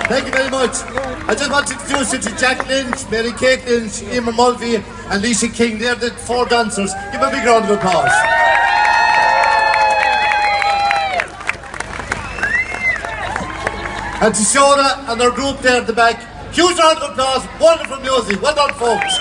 Thank you very much. I just want to introduce you to Jack Lynch, Mary Kate Lynch, Emer Mulvey, and Lisa King. They're the 4 dancers. Give them a big round of applause. And to Shona and their group there at the back, huge round of applause. Wonderful music. Well done, folks.